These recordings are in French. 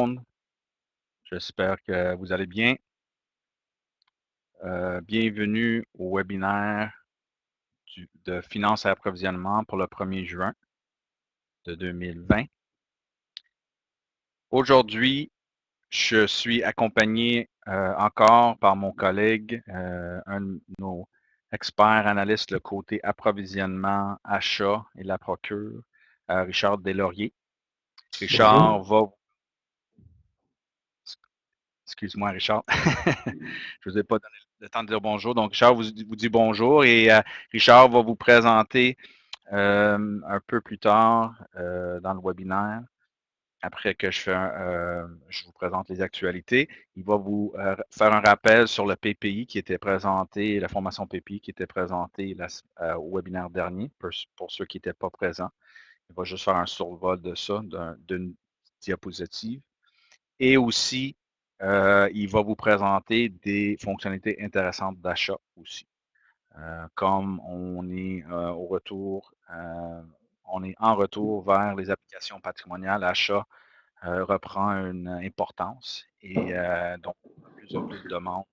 monde. J'espère que vous allez bien. Bienvenue au webinaire de finances et approvisionnement pour le 1er juin de 2020. Aujourd'hui, je suis accompagné encore par mon collègue, un de nos experts analystes, le côté approvisionnement, achat et la procure, Richard Deslauriers. Richard Bonjour. va Excuse-moi, Richard. Je ne vous ai pas donné le temps de dire bonjour. Donc, Richard vous dit bonjour et Richard va vous présenter un peu plus tard dans le webinaire, après que je vous présente les actualités. Il va vous faire un rappel sur le PPI qui était présenté, la formation PPI qui était présentée au webinaire dernier, pour ceux qui n'étaient pas présents. Il va juste faire un survol de ça, d'une diapositive. Et aussi, il va vous présenter des fonctionnalités intéressantes d'achat aussi. Comme on est on est en retour vers les applications patrimoniales, l'achat reprend une importance et donc plus en plus de demandes,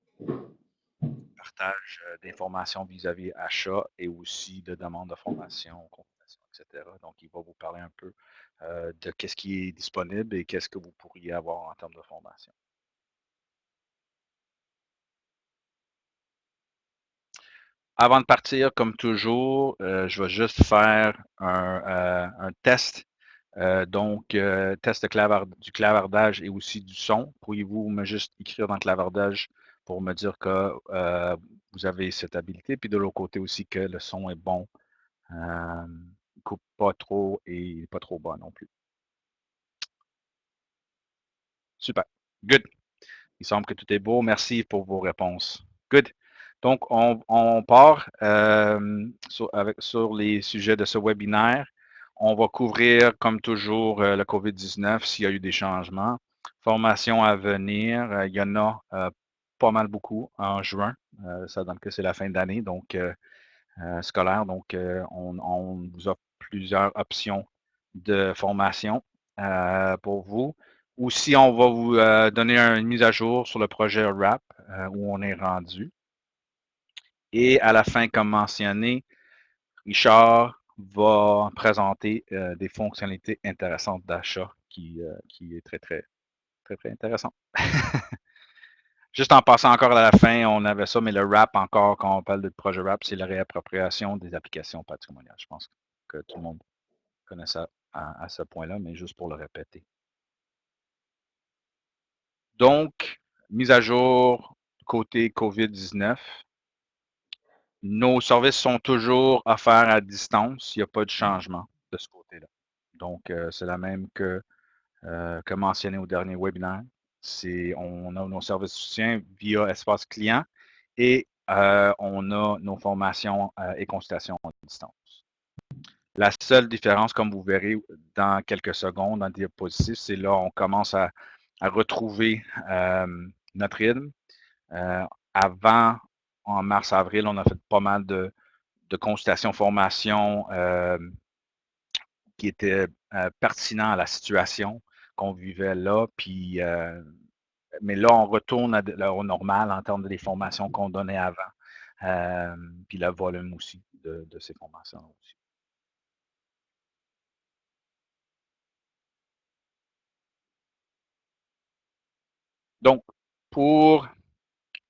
partage d'informations vis-à-vis achat et aussi de demandes de formation, consultation, etc. Donc, il va vous parler un peu de qu'est-ce qui est disponible et qu'est-ce que vous pourriez avoir en termes de formation. Avant de partir, comme toujours, je vais juste faire un test. Test du clavardage et aussi du son. Pourriez-vous me juste écrire dans le clavardage pour me dire que vous avez cette habilité, puis de l'autre côté aussi que le son est bon, ne coupe pas trop et pas trop bas non plus. Super. Good. Il semble que tout est beau. Merci pour vos réponses. Good. Donc, on part sur les sujets de ce webinaire. On va couvrir, comme toujours, le COVID-19, s'il y a eu des changements. Formation à venir, il y en a pas mal beaucoup en juin. Ça donne que c'est la fin d'année, donc scolaire. Donc, on vous offre plusieurs options de formation pour vous. Aussi, on va vous donner une mise à jour sur le projet RAP, où on est rendu. Et à la fin, comme mentionné, Richard va présenter des fonctionnalités intéressantes d'achat qui est très intéressant. Juste en passant encore à la fin, on avait ça, mais le RAP encore, quand on parle de projet RAP, c'est la réappropriation des applications patrimoniales. Je pense que tout le monde connaît ça à ce point-là, mais juste pour le répéter. Donc, mise à jour côté COVID-19. Nos services sont toujours offerts à distance. Il n'y a pas de changement de ce côté-là. Donc, c'est la même que mentionné au dernier webinaire. On a nos services de soutien via espace client et on a nos formations et consultations à distance. La seule différence, comme vous verrez dans quelques secondes dans le diapositive, c'est là on commence à retrouver notre rythme. Avant, en mars-avril, on a fait pas mal de consultations, formations qui étaient pertinents à la situation qu'on vivait là. Puis, mais là, on retourne au normal en termes des formations qu'on donnait avant. Puis le volume aussi de ces formations aussi. Donc, pour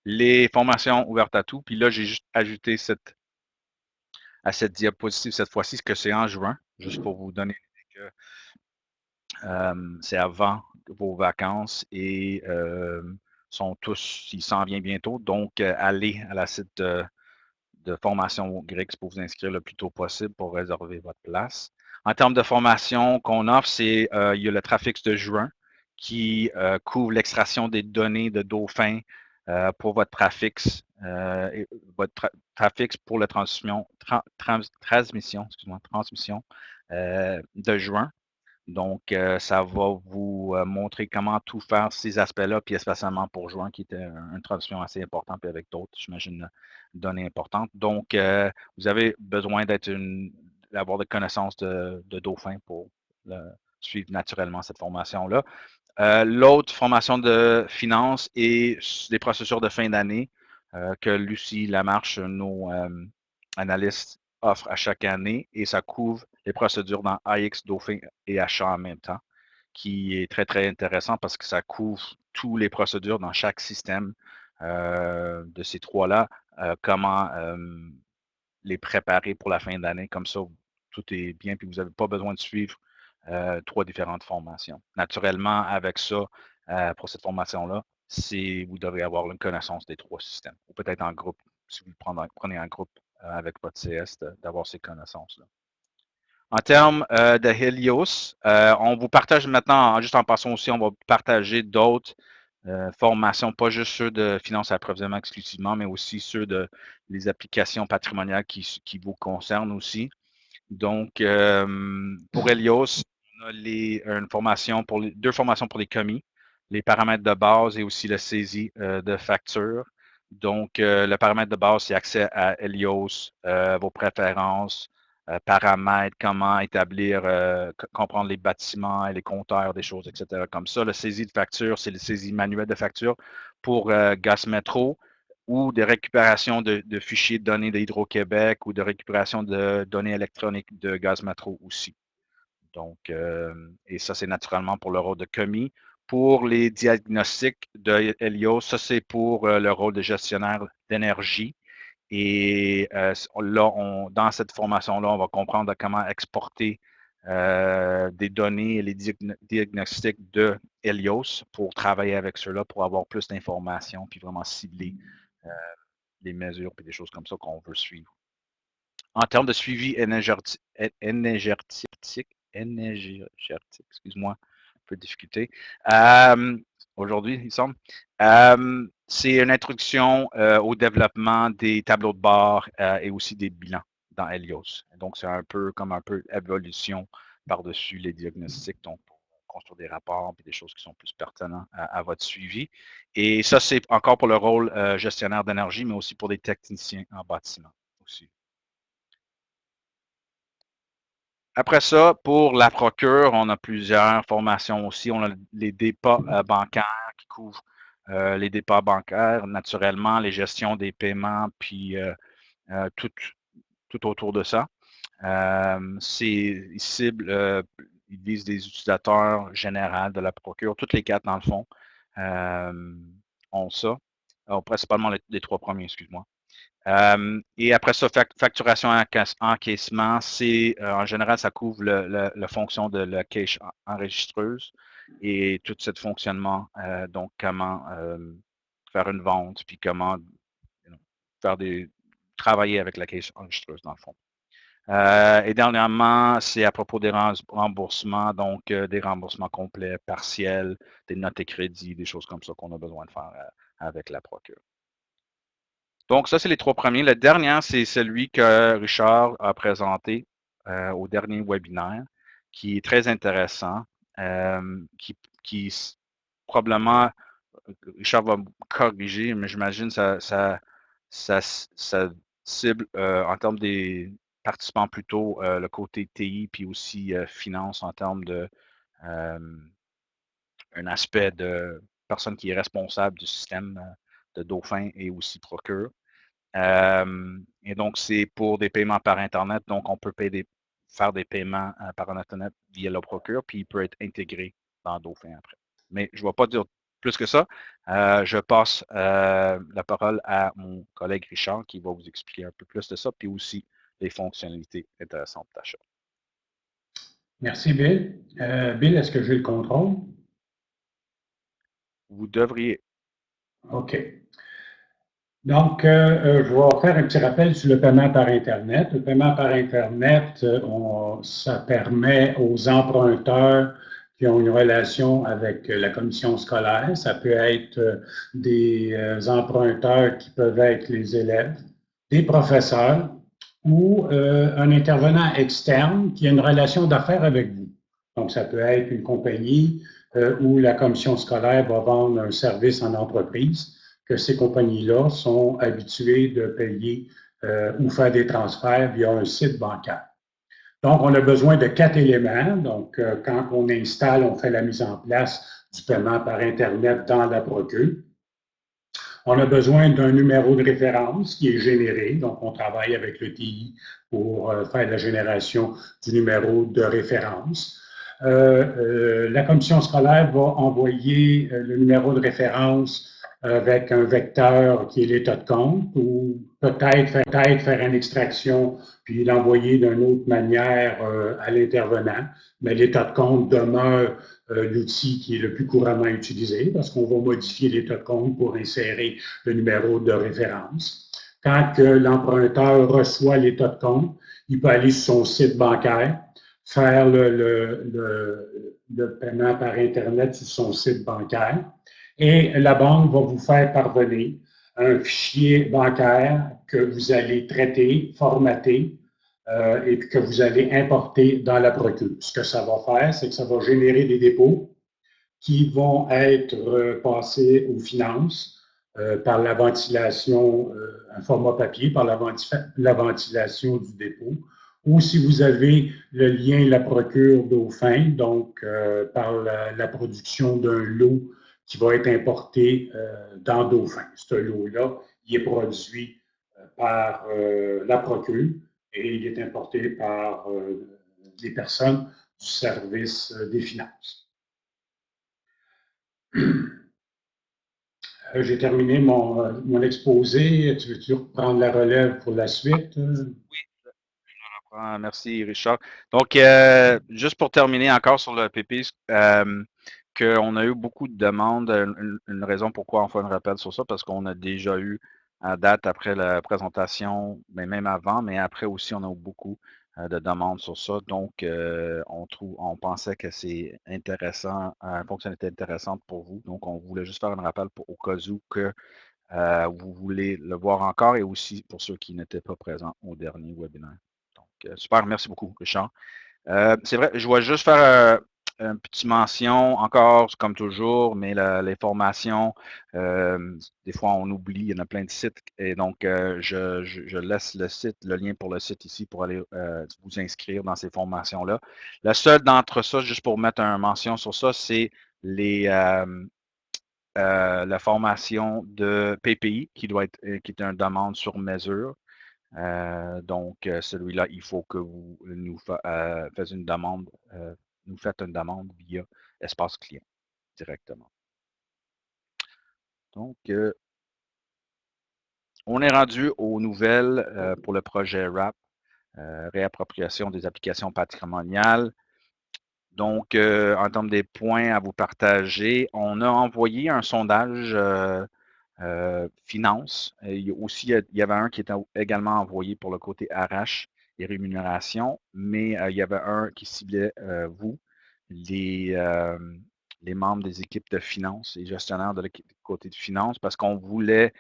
les formations ouvertes à tout, puis là, j'ai juste ajouté à cette diapositive cette fois-ci, que c'est en juin, juste pour vous donner l'idée que c'est avant vos vacances et il s'en vient bientôt. Donc, allez à la site de formation Grix pour vous inscrire le plus tôt possible pour réserver votre place. En termes de formation qu'on offre, il y a le Trafix de juin qui couvre l'extraction des données de Dauphin pour votre Trafix, Trafix pour la transmission de juin. Donc, ça va vous montrer comment tout faire ces aspects-là, puis especially pour juin, qui était une traduction assez importante, puis avec d'autres, j'imagine, données importantes. Donc, vous avez besoin d'avoir des connaissances de Dauphin pour suivre naturellement cette formation-là. L'autre formation de finance et des procédures de fin d'année que Lucie Lamarche, nos analystes, offre à chaque année et ça couvre les procédures dans AX, Dauphin et Achat en même temps, qui est très, très intéressant parce que ça couvre toutes les procédures dans chaque système de ces trois-là, comment les préparer pour la fin d'année. Comme ça, tout est bien, puis vous n'avez pas besoin de suivre trois différentes formations. Naturellement, avec ça, pour cette formation-là, vous devrez avoir une connaissance des trois systèmes. Ou peut-être en groupe, si vous prenez un groupe avec votre CS, d'avoir ces connaissances-là. En termes de Helios, on vous partage maintenant, juste en passant aussi, on va partager d'autres formations, pas juste ceux de finance et approvisionnement exclusivement, mais aussi ceux de les applications patrimoniales qui vous concernent aussi. Donc, pour Helios, on a deux formations pour les commis, les paramètres de base et aussi la saisie de factures. Donc, le paramètre de base, c'est accès à Helios, vos préférences, paramètres, comment établir, comprendre les bâtiments et les compteurs, des choses, etc. Comme ça. La saisie de factures, c'est la saisie manuelle de factures pour Gaz Métro ou de récupération de fichiers de données d'Hydro-Québec ou de récupération de données électroniques de Gaz Métro aussi. Donc, et ça, c'est naturellement pour le rôle de commis. Pour les diagnostics de Helios, ça, c'est pour le rôle de gestionnaire d'énergie. Et là, dans cette formation-là, on va comprendre comment exporter des données et les diagnostics de Helios pour travailler avec ceux-là, pour avoir plus d'informations, puis vraiment cibler les mesures et des choses comme ça qu'on veut suivre. En termes de suivi énergétique, excuse-moi, un peu de difficulté. Aujourd'hui, il semble. C'est une introduction au développement des tableaux de bord et aussi des bilans dans Helios. Donc, c'est un peu évolution par-dessus les diagnostics, donc pour construire des rapports et des choses qui sont plus pertinentes à votre suivi. Et ça, c'est encore pour le rôle gestionnaire d'énergie, mais aussi pour des techniciens en bâtiment aussi. Après ça, pour la procure, on a plusieurs formations aussi. On a les dépôts bancaires qui couvrent les dépôts bancaires, naturellement, les gestions des paiements, puis tout autour de ça. Ils ciblent, ils visent des utilisateurs généraux de la procure. Toutes les quatre, dans le fond, ont ça. Alors, principalement les trois premiers, excuse-moi. Et après ça, facturation et encaissement, c'est en général, ça couvre la fonction de la cache enregistreuse et tout ce fonctionnement. Donc, comment faire une vente, puis comment travailler avec la cache enregistreuse, dans le fond. Et dernièrement, c'est à propos des remboursements, donc des remboursements complets, partiels, des notes et crédits, des choses comme ça qu'on a besoin de faire avec la procure. Donc, ça, c'est les trois premiers. Le dernier, c'est celui que Richard a présenté au dernier webinaire, qui est très intéressant, qui probablement, Richard va me corriger, mais j'imagine ça cible en termes des participants plutôt le côté TI, puis aussi finance en termes de un aspect de personne qui est responsable du système de Dauphin et aussi Procure. Et donc, c'est pour des paiements par Internet. Donc, on peut faire des paiements par Internet via la procure, puis il peut être intégré dans Dauphin après. Mais je ne vais pas dire plus que ça. Je passe la parole à mon collègue Richard qui va vous expliquer un peu plus de ça, puis aussi les fonctionnalités intéressantes d'achat. Merci, Bill. Bill, est-ce que j'ai le contrôle? Vous devriez. OK. Donc, je vais faire un petit rappel sur le paiement par Internet. Le paiement par Internet, ça permet aux emprunteurs qui ont une relation avec la commission scolaire, ça peut être des emprunteurs qui peuvent être les élèves, des professeurs ou un intervenant externe qui a une relation d'affaires avec vous. Donc, ça peut être une compagnie où la commission scolaire va vendre un service en entreprise, que ces compagnies-là sont habituées de payer ou faire des transferts via un site bancaire. Donc, on a besoin de 4 éléments. Donc, quand on installe, on fait la mise en place du paiement par Internet dans la procure. On a besoin d'un numéro de référence qui est généré. Donc, on travaille avec le TI pour faire la génération du numéro de référence. La commission scolaire va envoyer le numéro de référence avec un vecteur qui est l'état de compte ou peut-être faire une extraction puis l'envoyer d'une autre manière à l'intervenant. Mais l'état de compte demeure l'outil qui est le plus couramment utilisé parce qu'on va modifier l'état de compte pour insérer le numéro de référence. Quand l'emprunteur reçoit l'état de compte, il peut aller sur son site bancaire, faire le paiement par Internet sur son site bancaire et la banque va vous faire parvenir un fichier bancaire que vous allez traiter, formater, et puis que vous allez importer dans la procure. Ce que ça va faire, c'est que ça va générer des dépôts qui vont être passés aux finances par la ventilation, un format papier, par la ventilation du dépôt. Ou si vous avez le lien la procure Dauphin, donc par la production d'un lot qui va être importé dans Dauphin. Ce lot-là, il est produit par la procure et il est importé par des personnes du service des finances. J'ai terminé mon exposé. Tu veux-tu reprendre la relève pour la suite? Oui, merci Richard. Donc, juste pour terminer encore sur le PP, qu'on a eu beaucoup de demandes. Une raison pourquoi on fait un rappel sur ça, parce qu'on a déjà eu à date après la présentation, mais même avant, mais après aussi, on a eu beaucoup de demandes sur ça. Donc, on pensait que c'est intéressant, une fonctionnalité intéressante pour vous. Donc, on voulait juste faire un rappel au cas où que vous voulez le voir encore et aussi pour ceux qui n'étaient pas présents au dernier webinaire. Donc, super, merci beaucoup, Richard. C'est vrai, je vais juste faire une petite mention, encore comme toujours, mais les formations, des fois on oublie, il y en a plein de sites, et donc je laisse le site, le lien pour le site ici pour aller vous inscrire dans ces formations-là. La seule d'entre ça, juste pour mettre une mention sur ça, c'est la formation de PPI qui est une demande sur mesure. Donc, celui-là, il faut que vous nous faites une demande, nous faites une demande via espace client directement. Donc, on est rendu aux nouvelles pour le projet RAP, réappropriation des applications patrimoniales. Donc, en termes des points à vous partager, on a envoyé un sondage finance. Il y avait un qui était également envoyé pour le côté RH et rémunération, mais il y avait un qui ciblait vous, les, euh, les membres des équipes de finance et gestionnaires de l'équipe côté de finance, parce qu'on voulait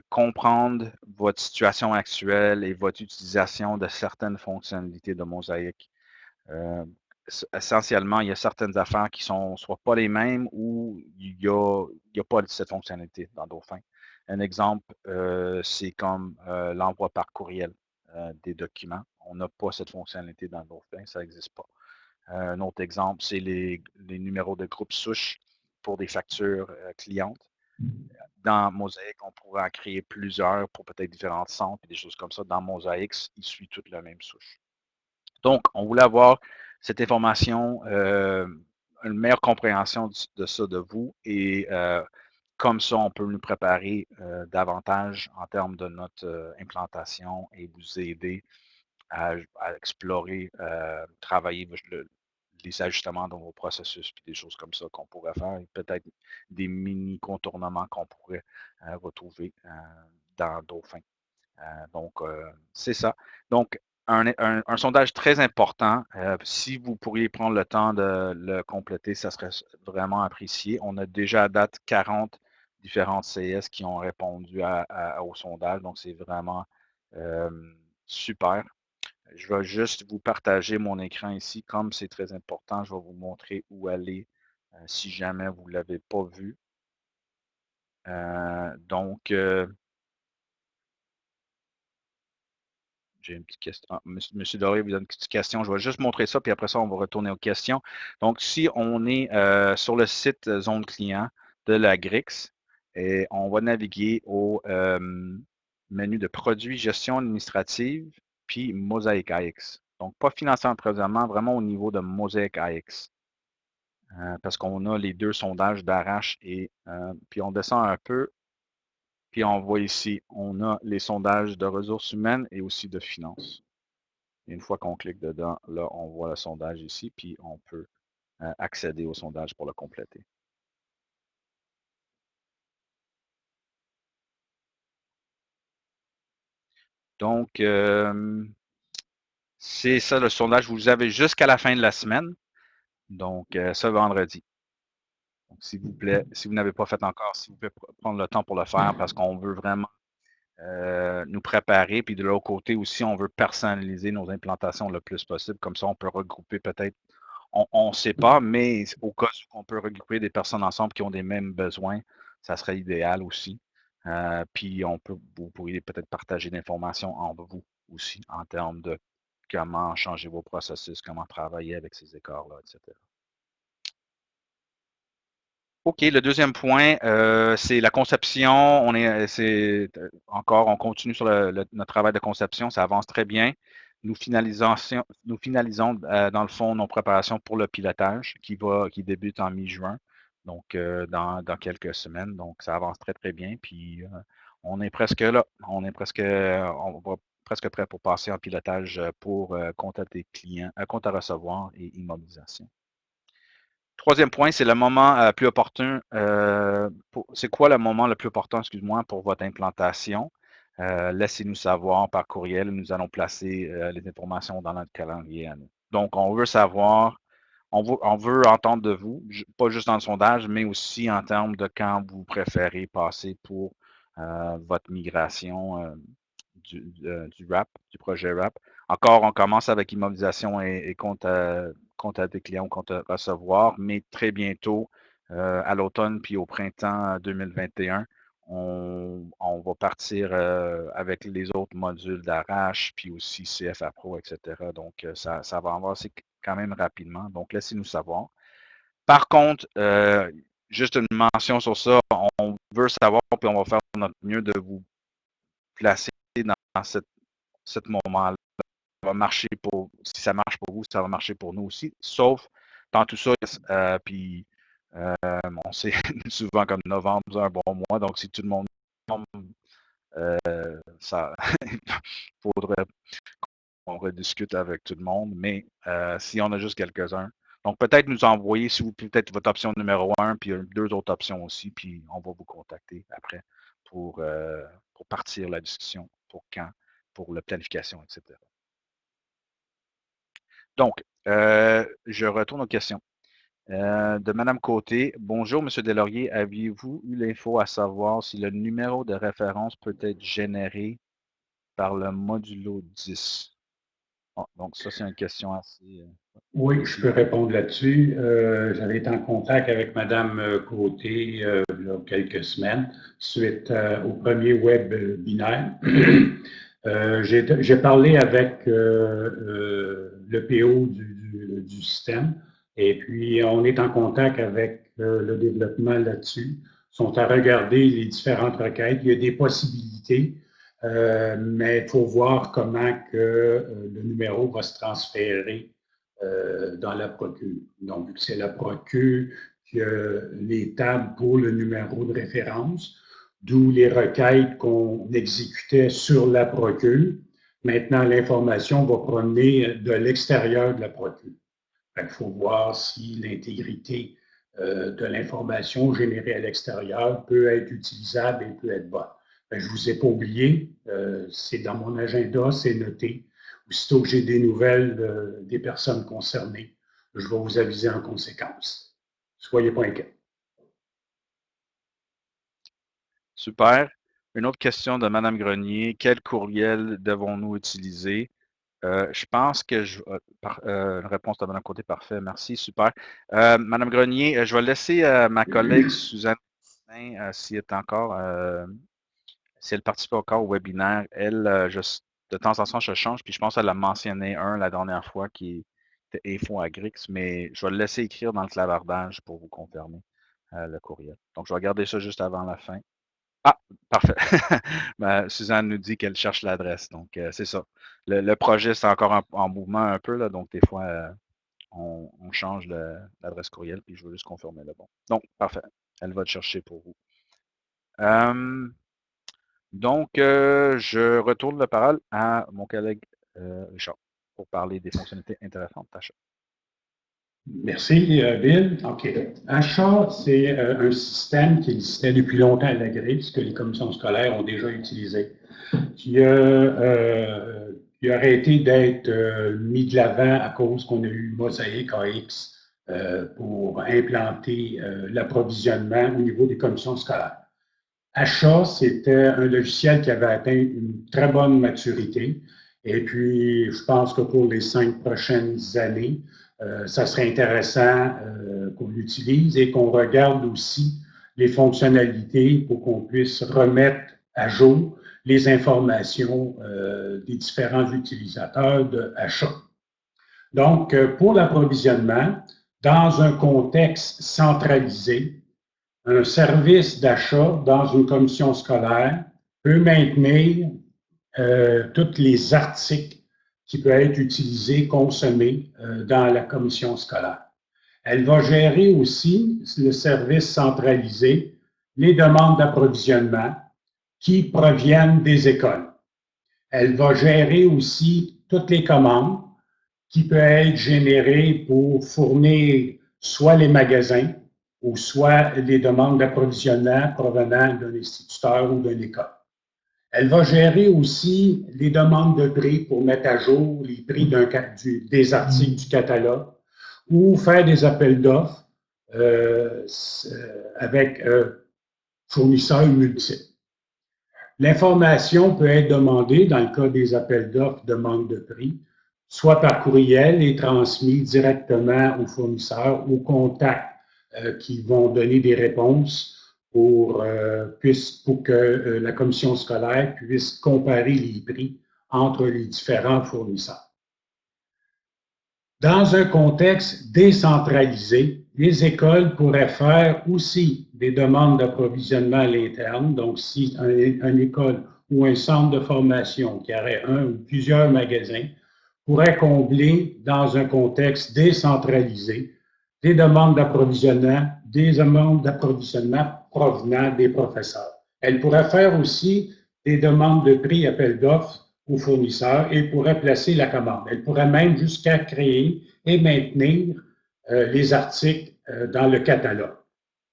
comprendre votre situation actuelle et votre utilisation de certaines fonctionnalités de Mosaic. Euh, Essentiellement, il y a certaines affaires qui sont soit pas les mêmes ou il y a pas cette fonctionnalité dans Dauphin. Un exemple, c'est comme l'envoi par courriel des documents. On n'a pas cette fonctionnalité dans Dauphin, ça n'existe pas. Un autre exemple, c'est les numéros de groupe souche pour des factures clientes. Dans Mosaic, on pourrait en créer plusieurs pour peut-être différents centres et des choses comme ça. Dans Mosaic, il suit toute la même souche. Donc, on voulait avoir cette information, une meilleure compréhension de ça de vous et comme ça, on peut nous préparer davantage en termes de notre implantation et vous aider à explorer, travailler les ajustements dans vos processus et des choses comme ça qu'on pourrait faire et peut-être des mini contournements qu'on pourrait retrouver dans Dauphin. Donc, c'est ça. Donc, un sondage très important. Si vous pourriez prendre le temps de le compléter, ça serait vraiment apprécié. On a déjà à date 40 différentes CS qui ont répondu au sondage. Donc, c'est vraiment euh, super. Je vais juste vous partager mon écran ici. Comme c'est très important, je vais vous montrer où aller si jamais vous ne l'avez pas vu. Donc, j'ai une petite question. Ah, Monsieur Doré vous a une petite question. Je vais juste montrer ça, puis après ça, on va retourner aux questions. Donc, si on est sur le site Zone Client de la GRIX, et on va naviguer au menu de produits, gestion administrative, puis Mosaic AX. Donc, pas financement présentement, vraiment au niveau de Mosaic AX. Parce qu'on a les deux sondages d'Arrache et puis on descend un peu, puis on voit ici, on a les sondages de ressources humaines et aussi de finances. Et une fois qu'on clique dedans, là, on voit le sondage ici, puis on peut accéder au sondage pour le compléter. Donc, c'est ça le sondage. Vous avez jusqu'à la fin de la semaine, donc ce vendredi. Donc, s'il vous plaît, si vous n'avez pas fait encore, si vous pouvez prendre le temps pour le faire, parce qu'on veut vraiment nous préparer. Puis de l'autre côté aussi, on veut personnaliser nos implantations le plus possible. Comme ça, on peut regrouper peut-être, on ne sait pas, mais au cas où on peut regrouper des personnes ensemble qui ont des mêmes besoins, ça serait idéal aussi. Puis vous pourriez peut-être partager l'information entre vous aussi en termes de comment changer vos processus, comment travailler avec ces écarts-là, etc. OK, le deuxième point, c'est la conception. On continue sur notre travail de conception, ça avance très bien. Nous finalisons, dans le fond, nos préparations pour le pilotage qui débute en mi-juin, donc dans quelques semaines. Donc, ça avance très, très bien. Puis, on est presque là. On va presque prêt pour passer en pilotage pour compte à des clients, compte à recevoir et immobilisation. Troisième point, c'est le moment plus opportun. C'est quoi le moment le plus opportun, excuse-moi, pour votre implantation? Laissez-nous savoir par courriel. Nous allons placer les informations dans notre calendrier à nous. Donc, on veut savoir, on veut entendre de vous, pas juste dans le sondage, mais aussi en termes de quand vous préférez passer pour votre migration du RAP, du projet RAP. Encore, on commence avec immobilisation et compte à des clients, compte à recevoir, mais très bientôt, à l'automne puis au printemps 2021, on va partir avec les autres modules d'Arrache, puis aussi CFA Pro, etc. Donc, ça va avancer quand même rapidement. Donc, laissez-nous savoir. Par contre, juste une mention sur ça, on veut savoir, puis on va faire notre mieux de vous placer dans cette moment-là. Ça va marcher si ça marche pour vous, ça va marcher pour nous aussi. Sauf dans tout ça, puis on sait souvent comme novembre, c'est un bon mois. Donc, si tout le monde tombe, ça faudrait qu'on rediscute avec tout le monde. Mais si on a juste quelques-uns, donc peut-être nous envoyer, si vous peut-être votre option numéro 1, puis deux autres options aussi, puis on va vous contacter après pour partir la discussion, pour quand, pour la planification, etc. Donc, je retourne aux questions. De Madame Côté, bonjour Monsieur Delaurier, aviez-vous eu l'info à savoir si le numéro de référence peut être généré par le modulo 10? Ah, donc ça, c'est une question assez Oui, je précise. peux répondre là-dessus. J'avais été en contact avec Madame Côté il y a quelques semaines suite au premier webinaire. J'ai parlé avec le PO du système et puis on est en contact avec le développement là-dessus. Ils sont à regarder les différentes requêtes. Il y a des possibilités, mais il faut voir comment que le numéro va se transférer dans la procure. Donc, c'est la procure qui a les tables pour le numéro de référence, d'où les requêtes qu'on exécutait sur la procure. Maintenant, l'information va promener de l'extérieur de la procure. Il faut voir si l'intégrité de l'information générée à l'extérieur peut être utilisable et peut être bonne. Je ne vous ai pas oublié, c'est dans mon agenda, c'est noté. Aussitôt que j'ai des nouvelles des personnes concernées, je vais vous aviser en conséquence. Soyez pas inquiets. Super. Une autre question de Madame Grenier. Quel courriel devons-nous utiliser? Je pense que une réponse de Mme Côté, parfait, merci, super. Madame Grenier, je vais laisser ma collègue Suzanne si elle participe encore au webinaire. Elle, de temps en temps, je change, puis je pense qu'elle a mentionné un la dernière fois qui était Info Agrix, mais je vais le laisser écrire dans le clavardage pour vous confirmer le courriel. Donc, je vais regarder ça juste avant la fin. Ah, parfait. Ben, Suzanne nous dit qu'elle cherche l'adresse, donc c'est ça. Le projet, c'est encore en mouvement un peu, là, donc des fois, on change l'adresse courriel, puis je veux juste confirmer le bon. Donc, parfait. Elle va le chercher pour vous. Donc, je retourne la parole à mon collègue Richard pour parler des fonctionnalités intéressantes d'Achat. Merci, Bill. OK. Achat, c'est un système qui existait depuis longtemps à l'Agrix, que les commissions scolaires ont déjà utilisé, qui a arrêté d'être mis de l'avant à cause qu'on a eu Mosaic AX pour implanter l'approvisionnement au niveau des commissions scolaires. Achat, c'était un logiciel qui avait atteint une très bonne maturité. Et puis, je pense que pour les 5 prochaines années, ça serait intéressant qu'on l'utilise et qu'on regarde aussi les fonctionnalités pour qu'on puisse remettre à jour les informations des différents utilisateurs de Achat. Donc, pour l'approvisionnement, dans un contexte centralisé, un service d'achat dans une commission scolaire peut maintenir tous les articles qui peuvent être utilisés, consommés dans la commission scolaire. Elle va gérer aussi le service centralisé, les demandes d'approvisionnement qui proviennent des écoles. Elle va gérer aussi toutes les commandes qui peuvent être générées pour fournir soit les magasins ou soit les demandes d'approvisionnement provenant d'un instituteur ou d'une école. Elle va gérer aussi les demandes de prix pour mettre à jour les prix des articles du catalogue ou faire des appels d'offres avec fournisseurs multiples. L'information peut être demandée, dans le cas des appels d'offres, demande de prix, soit par courriel et transmis directement aux fournisseurs, aux contacts qui vont donner des réponses pour que la commission scolaire puisse comparer les prix entre les différents fournisseurs. Dans un contexte décentralisé, les écoles pourraient faire aussi des demandes d'approvisionnement à l'interne. Donc, si une école ou un centre de formation qui aurait un ou plusieurs magasins pourrait combler dans un contexte décentralisé des demandes d'approvisionnement provenant des professeurs. Elle pourrait faire aussi des demandes de prix, appels d'offres aux fournisseurs et pourrait placer la commande. Elle pourrait même jusqu'à créer et maintenir les articles dans le catalogue.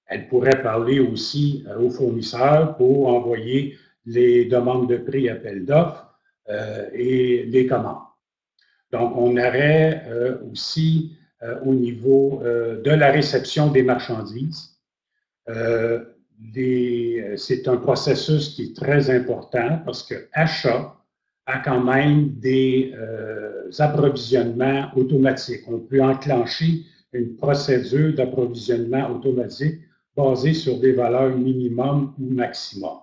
Elle pourrait parler aussi aux fournisseurs pour envoyer les demandes de prix, appels d'offres et les commandes. Donc, on aurait aussi au niveau de la réception des marchandises. C'est un processus qui est très important parce que achat a quand même des approvisionnements automatiques. On peut enclencher une procédure d'approvisionnement automatique basée sur des valeurs minimum ou maximum.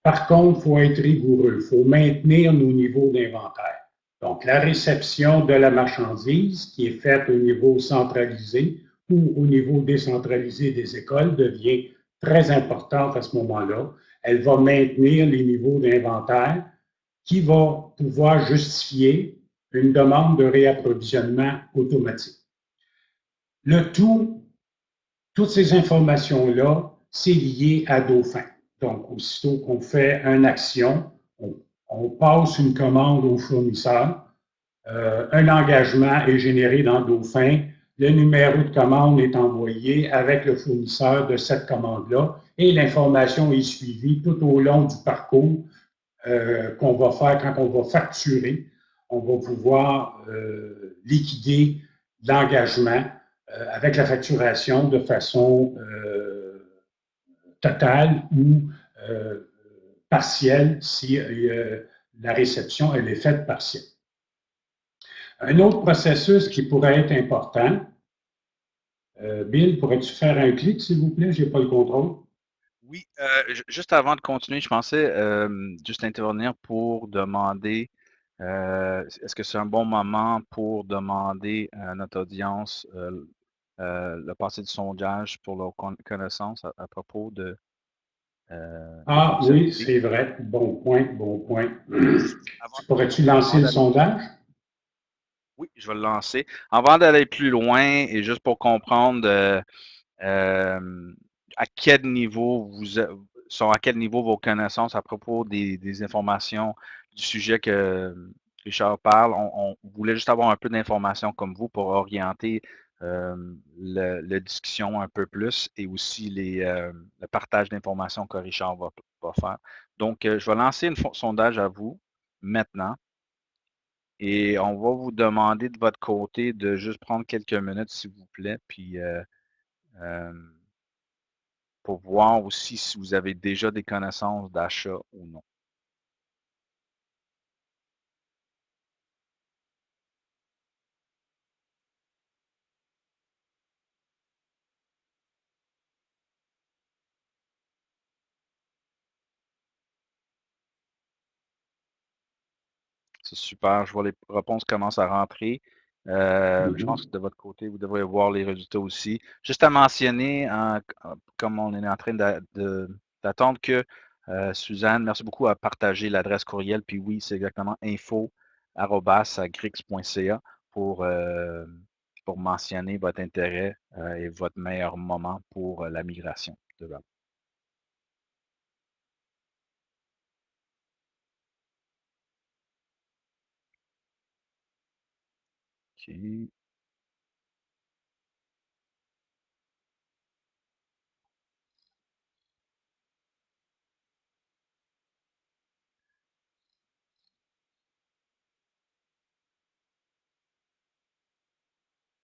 Par contre, il faut être rigoureux, il faut maintenir nos niveaux d'inventaire. Donc, la réception de la marchandise qui est faite au niveau centralisé ou au niveau décentralisé des écoles devient très importante à ce moment-là. Elle va maintenir les niveaux d'inventaire qui va pouvoir justifier une demande de réapprovisionnement automatique. Le tout, toutes ces informations-là, c'est lié à Dauphin. Donc, aussitôt qu'on fait une action, on passe une commande au fournisseur, un engagement est généré dans Dauphin, le numéro de commande est envoyé avec le fournisseur de cette commande-là et l'information est suivie tout au long du parcours qu'on va faire quand on va facturer. On va pouvoir liquider l'engagement avec la facturation de façon totale ou partielle si la réception elle est faite partielle. Un autre processus qui pourrait être important, Bill, pourrais-tu faire un clic, s'il vous plaît? Je n'ai pas le contrôle. Oui, juste avant de continuer, je pensais juste intervenir pour demander Est-ce que c'est un bon moment pour demander à notre audience le passé du sondage pour leur connaissance à propos de, des Ah oui, fonctionnalités? c'est vrai. Bon point, bon point. Avant, Pourrais-tu avant lancer le d'aller sondage? Oui, je vais le lancer. Avant d'aller plus loin et juste pour comprendre à quel niveau sont à quel niveau vos connaissances à propos des informations du sujet que Richard parle. On voulait juste avoir un peu d'informations comme vous pour orienter la discussion un peu plus et aussi le partage d'informations que Richard va faire. Donc, je vais lancer un sondage à vous maintenant. Et on va vous demander de votre côté de juste prendre quelques minutes, s'il vous plaît, puis euh, pour voir aussi si vous avez déjà des connaissances d'achat ou non. C'est super, je vois les réponses commencent à rentrer. Je pense que de votre côté, vous devriez voir les résultats aussi. Juste à mentionner, comme on est en train d'attendre que Suzanne, merci beaucoup, à partager l'adresse courriel. Puis oui, c'est exactement info@grix.ca pour mentionner votre intérêt et votre meilleur moment pour la migration de web. OK.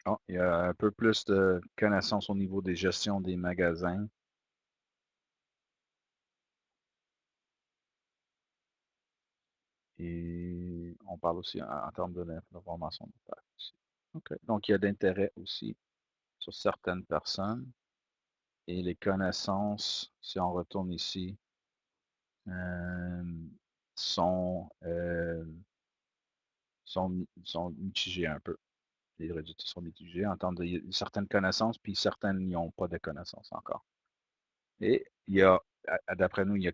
Oh, il y a un peu plus de connaissances au niveau des gestions des magasins. Et on parle aussi en termes de l'information de page aussi. OK. Donc, il y a d'intérêt aussi sur certaines personnes. Et les connaissances, si on retourne ici, euh, sont, euh, sont mitigées un peu. Les résultats sont mitigés en termes de certaines connaissances, puis certaines n'y ont pas de connaissances encore. Et il y a, d'après nous, il y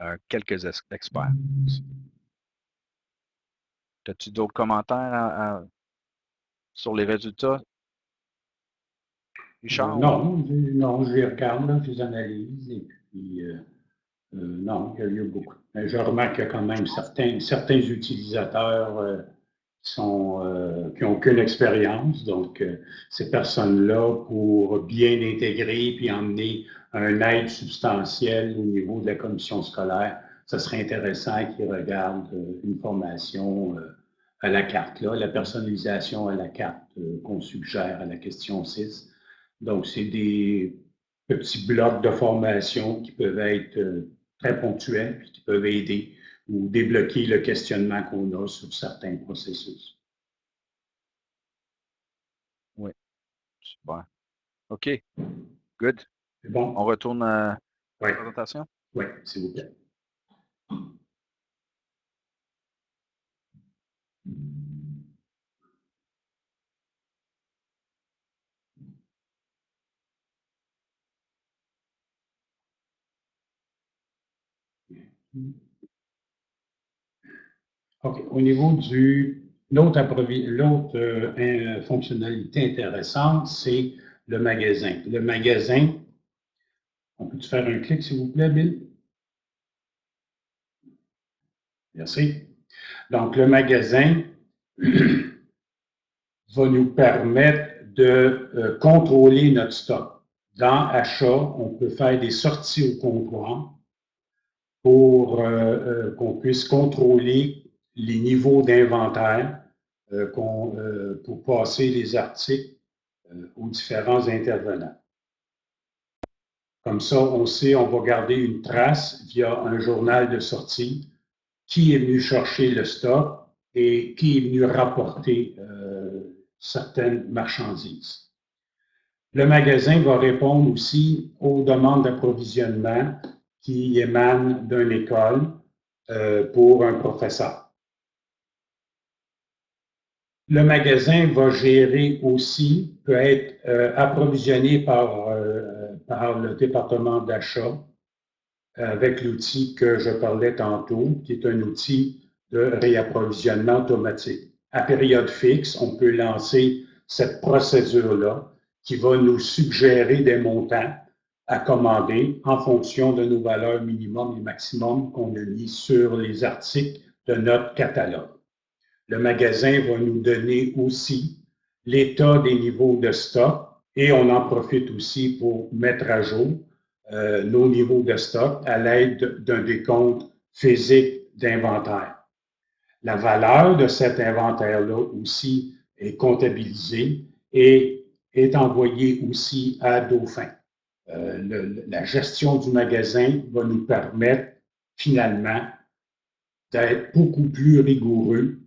a quelques experts aussi. As-tu d'autres commentaires sur les résultats, Richard? Non, non, je les regarde, là, je les analyse, et puis, non, il y a eu beaucoup. Mais je remarque qu'il y a quand même certains utilisateurs qui n'ont aucune expérience. Donc, ces personnes-là, pour bien intégrer puis emmener un aide substantielle au niveau de la commission scolaire, ça serait intéressant qu'ils regardent une formation à la carte, là, la personnalisation à la carte qu'on suggère à la question 6. Donc, c'est des petits blocs de formation qui peuvent être très ponctuels puis qui peuvent aider ou débloquer le questionnement qu'on a sur certains processus. Oui, super. OK, good. C'est On bon? retourne à Oui, la présentation? oui, s'il vous plaît. OK. Au niveau l'autre fonctionnalité intéressante, c'est le magasin. Le magasin, on peut-tu faire un clic, s'il vous plaît, Bill? Merci. Donc, le magasin va nous permettre de contrôler notre stock. Dans Achat, on peut faire des sorties au comptoir pour qu'on puisse contrôler les niveaux d'inventaire, pour passer les articles aux différents intervenants. Comme ça, on sait, on va garder une trace via un journal de sortie, qui est venu chercher le stock et qui est venu rapporter certaines marchandises. Le magasin va répondre aussi aux demandes d'approvisionnement qui émanent d'une école pour un professeur. Le magasin va gérer aussi, peut être approvisionné par le département d'achat avec l'outil que je parlais tantôt, qui est un outil de réapprovisionnement automatique. À période fixe, on peut lancer cette procédure-là qui va nous suggérer des montants à commander en fonction de nos valeurs minimum et maximum qu'on a mis sur les articles de notre catalogue. Le magasin va nous donner aussi l'état des niveaux de stock et on en profite aussi pour mettre à jour nos niveaux de stock à l'aide d'un décompte physique d'inventaire. La valeur de cet inventaire-là aussi est comptabilisée et est envoyée aussi à Dauphin. La gestion du magasin va nous permettre finalement d'être beaucoup plus rigoureux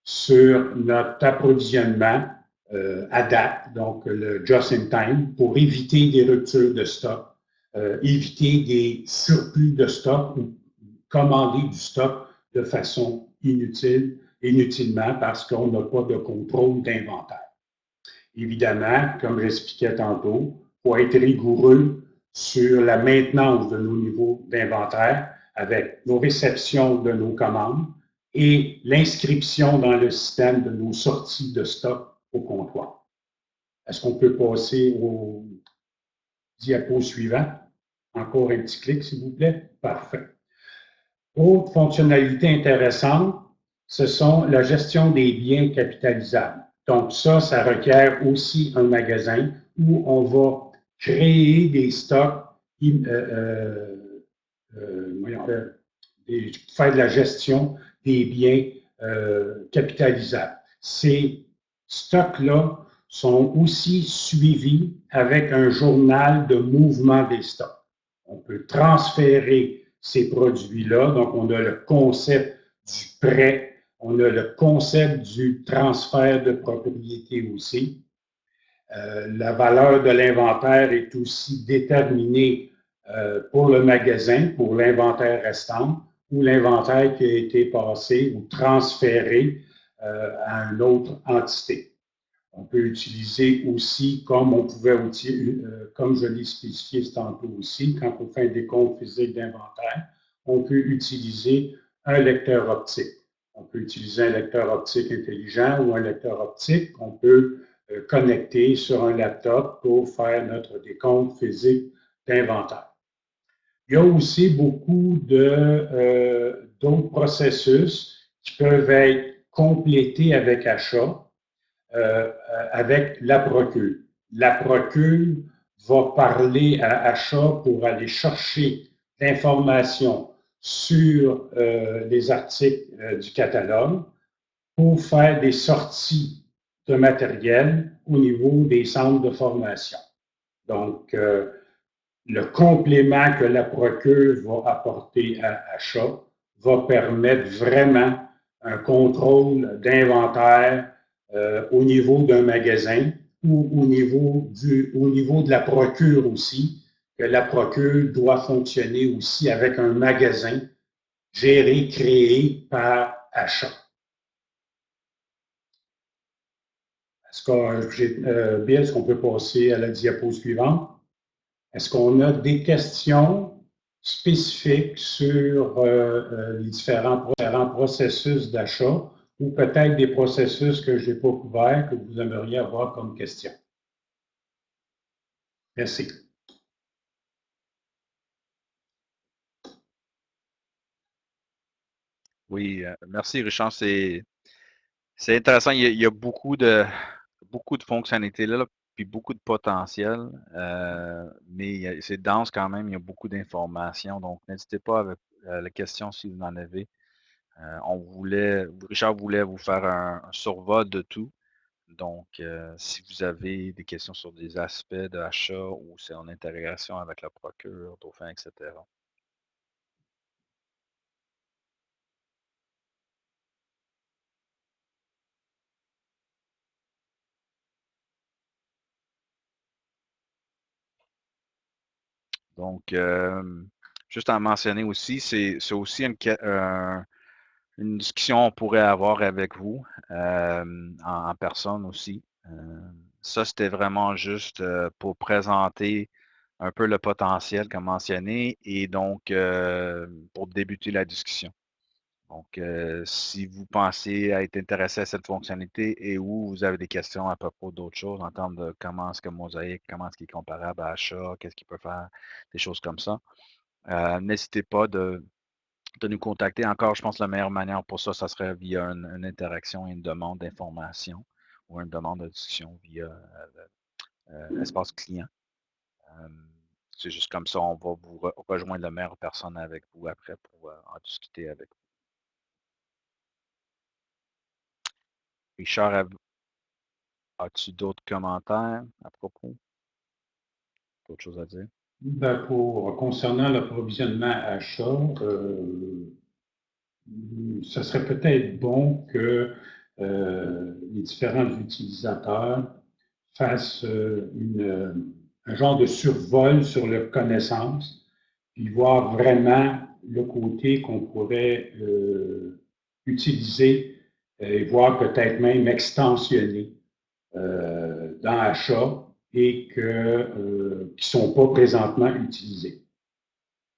sur notre approvisionnement à date, donc le just-in-time, pour éviter des ruptures de stock, éviter des surplus de stock ou commander du stock de façon inutilement parce qu'on n'a pas de contrôle d'inventaire. Évidemment, comme j'expliquais tantôt, il faut être rigoureux sur la maintenance de nos niveaux d'inventaire avec nos réceptions de nos commandes et l'inscription dans le système de nos sorties de stock au comptoir. Est-ce qu'on peut passer au diapo suivant? Encore un petit clic, s'il vous plaît. Parfait. Autre fonctionnalité intéressante, ce sont la gestion des biens capitalisables. Donc ça requiert aussi un magasin où on va créer des stocks, faire de la gestion des biens capitalisables. Ces stocks-là sont aussi suivis avec un journal de mouvement des stocks. On peut transférer ces produits-là, donc on a le concept du prêt, on a le concept du transfert de propriété aussi. La valeur de l'inventaire est aussi déterminée pour le magasin, pour l'inventaire restant, ou l'inventaire qui a été passé ou transféré à une autre entité. On peut utiliser aussi, comme je l'ai spécifié tantôt aussi, quand on fait un décompte physique d'inventaire, on peut utiliser un lecteur optique. On peut utiliser un lecteur optique intelligent ou un lecteur optique qu'on peut connecter sur un laptop pour faire notre décompte physique d'inventaire. Il y a aussi beaucoup d'autres processus qui peuvent être complétés avec achat, avec la procure. La procure va parler à achat pour aller chercher l'information sur les articles du catalogue pour faire des sorties de matériel au niveau des centres de formation. Donc, le complément que la procure va apporter à achat va permettre vraiment un contrôle d'inventaire au niveau d'un magasin ou au niveau de la procure aussi, que la procure doit fonctionner aussi avec un magasin géré, créé par achat. Bill, est-ce qu'on peut passer à la diapo suivante? Est-ce qu'on a des questions spécifiques sur les différents processus d'achat ou peut-être des processus que je n'ai pas couverts que vous aimeriez avoir comme question? Merci. Oui, merci Richard. C'est intéressant. Il y a beaucoup de fonctionnalités là, puis beaucoup de potentiel. Mais c'est dense quand même. Il y a beaucoup d'informations. Donc, n'hésitez pas avec la question si vous en avez. Richard voulait vous faire un survol de tout. Donc, si vous avez des questions sur des aspects d'achat ou c'est en intégration avec la procure, Dauphin, etc. Donc, juste à mentionner aussi, c'est aussi une discussion on pourrait avoir avec vous en personne aussi. Ça, c'était vraiment juste pour présenter un peu le potentiel comme mentionné et donc pour débuter la discussion. Donc, si vous pensez à être intéressé à cette fonctionnalité et ou vous avez des questions à propos d'autres choses en termes de comment est-ce que Mosaic, comment est-ce qu'il est comparable à Achat, qu'est-ce qu'il peut faire, des choses comme ça, n'hésitez pas de nous contacter. Encore, je pense que la meilleure manière pour ça, ça serait via une interaction et une demande d'information ou une demande de discussion via espace client. Euh, c'est juste comme ça, on va vous rejoindre la meilleure personne avec vous après pour en discuter avec vous. Richard, as-tu d'autres commentaires à propos? D'autres choses à dire? Ben, concernant l'approvisionnement achat, ce serait peut-être bon que les différents utilisateurs fassent un genre de survol sur leur connaissance, puis voir vraiment le côté qu'on pourrait utiliser et voir peut-être même extensionner dans achat et qui ne sont pas présentement utilisés.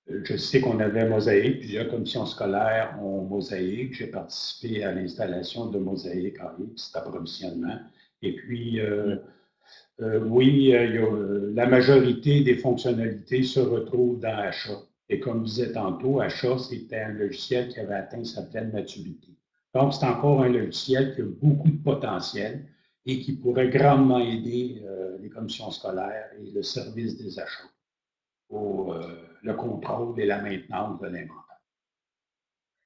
Je sais qu'on avait Mosaïque, plusieurs commissions scolaires ont Mosaïque. J'ai participé à l'installation de Mosaïque en petit approvisionnement. Et puis, oui, la majorité des fonctionnalités se retrouvent dans Achat. Et comme je disais tantôt, Achat, c'était un logiciel qui avait atteint sa pleine maturité. Donc, c'est encore un logiciel qui a beaucoup de potentiel et qui pourrait grandement aider les commissions scolaires et le service des achats pour le contrôle et la maintenance de l'inventaire.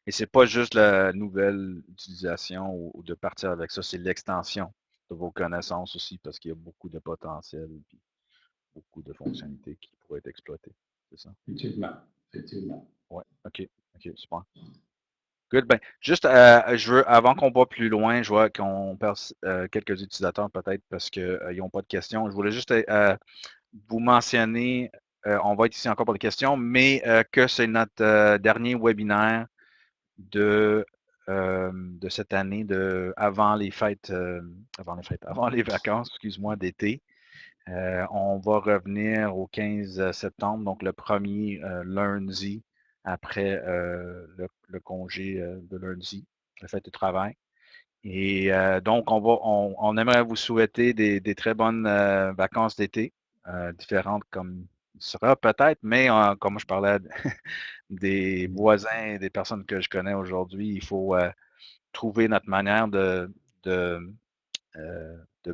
Et c'est pas juste la nouvelle utilisation ou de partir avec ça, c'est l'extension de vos connaissances aussi parce qu'il y a beaucoup de potentiel et beaucoup de fonctionnalités qui pourraient être exploitées. C'est ça? Effectivement, effectivement. Oui, OK, super. Good. Ben, juste, je veux, avant qu'on va plus loin, je vois qu'on perd quelques utilisateurs peut-être parce qu'ils n'ont pas de questions. Je voulais juste vous mentionner, on va être ici encore pour les questions, mais que c'est notre dernier webinaire de cette année, avant les fêtes, avant les vacances, excuse-moi, d'été. On va revenir au 15 septembre, donc le premier lundi après le congé de lundi, la fête du travail. Et donc, on aimerait vous souhaiter des très bonnes vacances d'été, différentes comme il sera peut-être, mais comme je parlais des voisins et des personnes que je connais aujourd'hui, il faut trouver notre manière de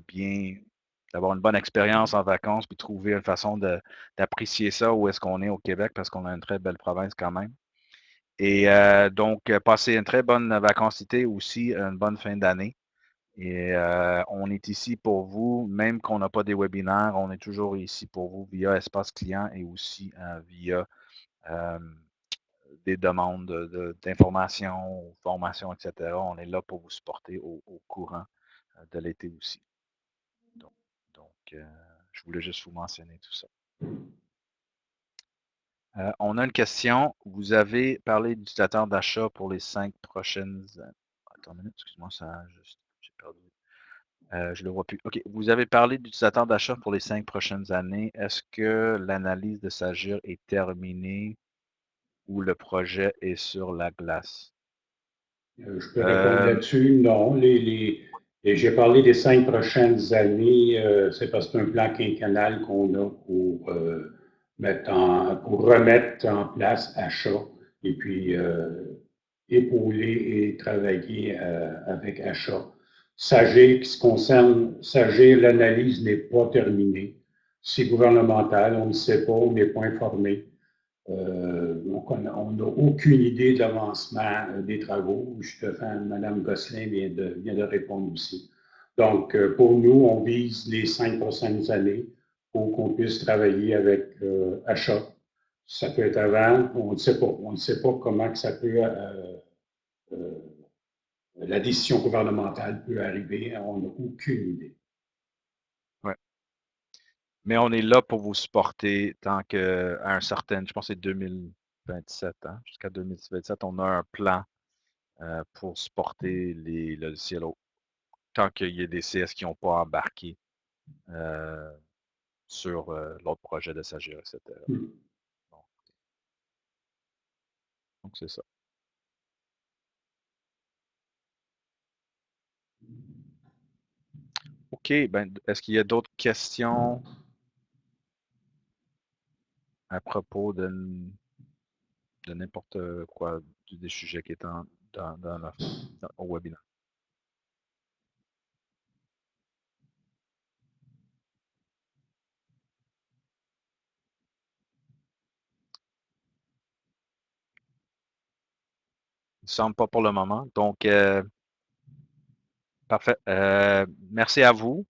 bien, d'avoir une bonne expérience en vacances, puis trouver une façon d'apprécier ça où est-ce qu'on est au Québec, parce qu'on a une très belle province quand même. Et donc, passer une très bonne vacances d'été aussi, une bonne fin d'année. Et on est ici pour vous, même qu'on n'a pas des webinaires, on est toujours ici pour vous via Espace Client et aussi via euh, des demandes d'informations, formation, etc. On est là pour vous supporter au courant de l'été aussi. Donc, je voulais juste vous mentionner tout ça. On a une question. Vous avez parlé d'utilisateurs d'achat pour les 5 prochaines... Attends une minute, excuse-moi, ça a juste... J'ai perdu. Je le vois plus. OK. Vous avez parlé d'utilisateurs d'achat pour les 5 prochaines années. Est-ce que l'analyse de Sagir est terminée ou le projet est sur la glace? Je peux répondre là-dessus. Non. Et j'ai parlé des 5 prochaines années. C'est parce que c'est un plan quinquennal qu'on a pour, pour remettre en place achat et puis épauler et travailler avec achat. Sagir, qui se concerne, Sagir, l'analyse n'est pas terminée. C'est gouvernemental, on ne sait pas, on n'est pas informé. Donc, on n'a aucune idée de l'avancement des travaux. Justement, Mme Gosselin vient de répondre aussi. Donc, pour nous, on vise les 5 prochaines années pour qu'on puisse travailler avec achat. Ça peut être avant, on ne sait pas. On ne sait pas comment que ça peut, la décision gouvernementale peut arriver. On n'a aucune idée. Ouais. Mais on est là pour vous supporter tant qu'à un certain, je pense que c'est 2027, hein, jusqu'à 2027, on a un plan pour supporter les logiciels tant qu'il y a des CS qui n'ont pas embarqué sur l'autre projet de Sagir, etc. Hmm. Donc, c'est ça. OK, ben, est-ce qu'il y a d'autres questions à propos de n'importe quoi des sujets qui étaient au webinaire? Il ne semble pas pour le moment. Donc, parfait. Merci à vous.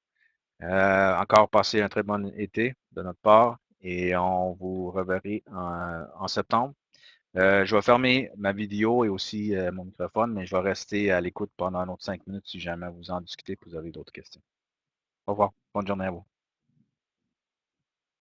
Encore passez un très bon été de notre part et on vous reverra en septembre. Je vais fermer ma vidéo et aussi mon microphone, mais je vais rester à l'écoute pendant un autre 5 minutes si jamais vous en discutez et que vous avez d'autres questions. Au revoir. Bonne journée à vous.